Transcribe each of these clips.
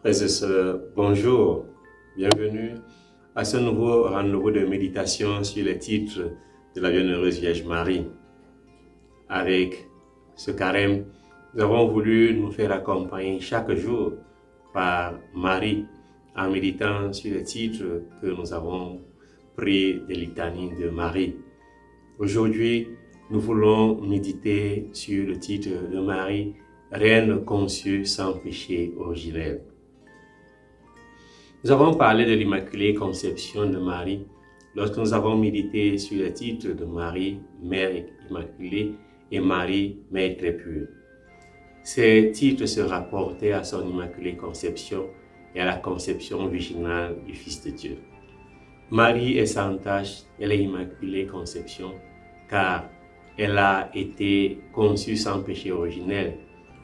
Frères et sœurs, bonjour, bienvenue à ce nouveau rendez-vous de méditation sur les titres de la Bienheureuse Vierge Marie. Avec ce carême, nous avons voulu nous faire accompagner chaque jour par Marie en méditant sur les titres que nous avons pris des litanies de Marie. Aujourd'hui, nous voulons méditer sur le titre de Marie, Reine conçue sans péché originel. Nous avons parlé de l'Immaculée Conception de Marie lorsque nous avons médité sur le titre de Marie, Mère Immaculée, et Marie, Mère très pure. Ces titres se rapportaient à son Immaculée Conception et à la conception virginale du Fils de Dieu. Marie est sans tache, elle est Immaculée Conception, car elle a été conçue sans péché originel,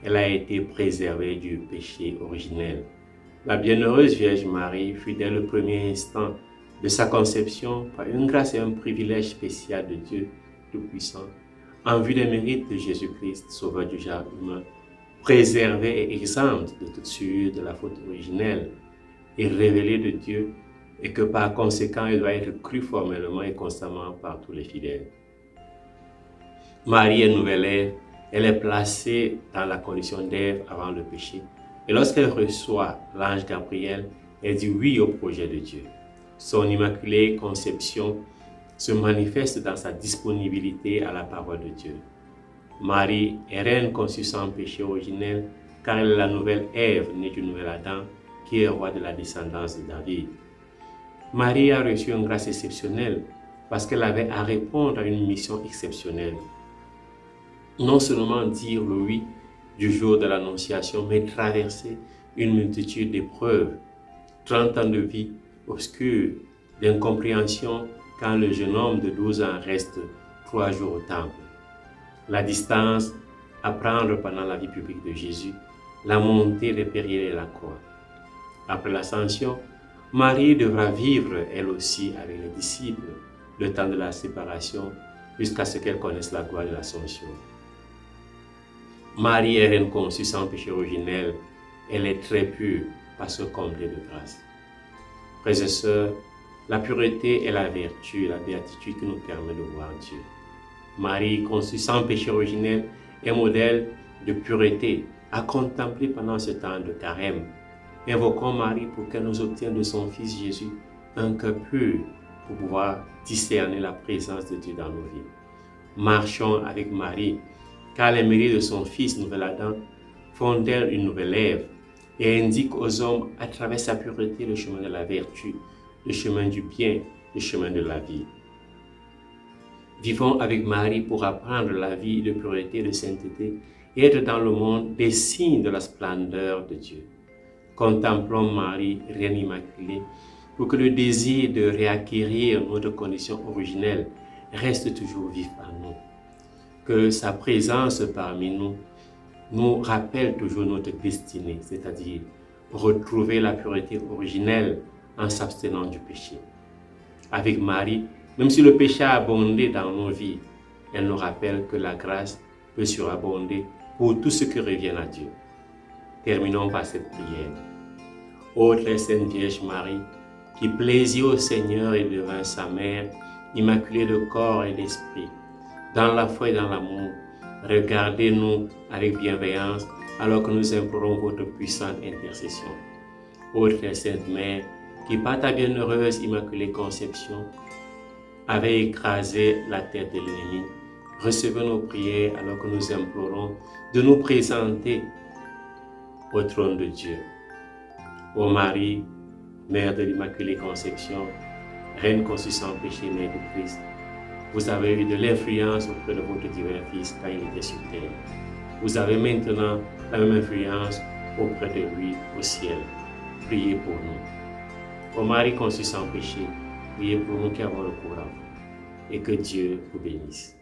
elle a été préservée du péché originel. La Bienheureuse Vierge Marie fut dès le premier instant de sa conception, par une grâce et un privilège spécial de Dieu Tout-Puissant, en vue des mérites de Jésus-Christ, Sauveur du genre humain, préservée et exempte de toute souillure de la faute originelle et révélée de Dieu, et que par conséquent, elle doit être crue formellement et constamment par tous les fidèles. Marie est nouvelle Ève, elle est placée dans la condition d'Ève avant le péché. Et lorsqu'elle reçoit l'ange Gabriel, elle dit oui au projet de Dieu. Son immaculée conception se manifeste dans sa disponibilité à la parole de Dieu. Marie est reine conçue sans péché originel, car elle est la nouvelle Ève, née du nouvel Adam, qui est roi de la descendance de David. Marie a reçu une grâce exceptionnelle parce qu'elle avait à répondre à une mission exceptionnelle. Non seulement dire le oui du jour de l'Annonciation, mais traverser une multitude d'épreuves, 30 ans de vie obscure, d'incompréhension quand le jeune homme de 12 ans reste 3 jours au temple. La distance à prendre pendant la vie publique de Jésus, la montée des périls et la croix. Après l'Ascension, Marie devra vivre elle aussi avec les disciples le temps de la séparation jusqu'à ce qu'elle connaisse la gloire de l'Ascension. Marie est reine conçue sans péché originel, elle est très pure parce que comblée de grâce. Frères et sœurs, la pureté est la vertu, la béatitude qui nous permet de voir Dieu. Marie, conçue sans péché originel, est modèle de pureté à contempler pendant ce temps de carême. Invoquons Marie pour qu'elle nous obtienne de son Fils Jésus un cœur pur pour pouvoir discerner la présence de Dieu dans nos vies. Marchons avec Marie, car les mérites de son Fils, nouvel Adam, font d'elle une nouvelle Ève et indiquent aux hommes à travers sa pureté le chemin de la vertu, le chemin du bien, le chemin de la vie. Vivons avec Marie pour apprendre la vie de pureté et de sainteté et être dans le monde des signes de la splendeur de Dieu. Contemplons Marie, Reine Immaculée, pour que le désir de réacquérir notre condition originelle reste toujours vif en nous. Que sa présence parmi nous nous rappelle toujours notre destinée, c'est-à-dire retrouver la pureté originelle en s'abstenant du péché. Avec Marie, même si le péché a abondé dans nos vies, elle nous rappelle que la grâce peut surabonder pour tout ce qui revient à Dieu. Terminons par cette prière. Ô très sainte Vierge Marie, qui plaisir au Seigneur et devint sa mère, immaculée de corps et d'esprit, dans la foi et dans l'amour, regardez-nous avec bienveillance alors que nous implorons votre puissante intercession. Ô très sainte Mère, qui par ta bienheureuse Immaculée Conception avait écrasé la tête de l'ennemi, recevez nos prières alors que nous implorons de nous présenter au trône de Dieu. Ô Marie, Mère de l'Immaculée Conception, Reine conçue sans péché, Mère du Christ, vous avez eu de l'influence auprès de votre divin Fils quand il était sur terre. Vous avez maintenant la même influence auprès de lui au ciel. Priez pour nous. Ô Marie conçue sans péché, priez pour nous qui avons le courage. Et que Dieu vous bénisse.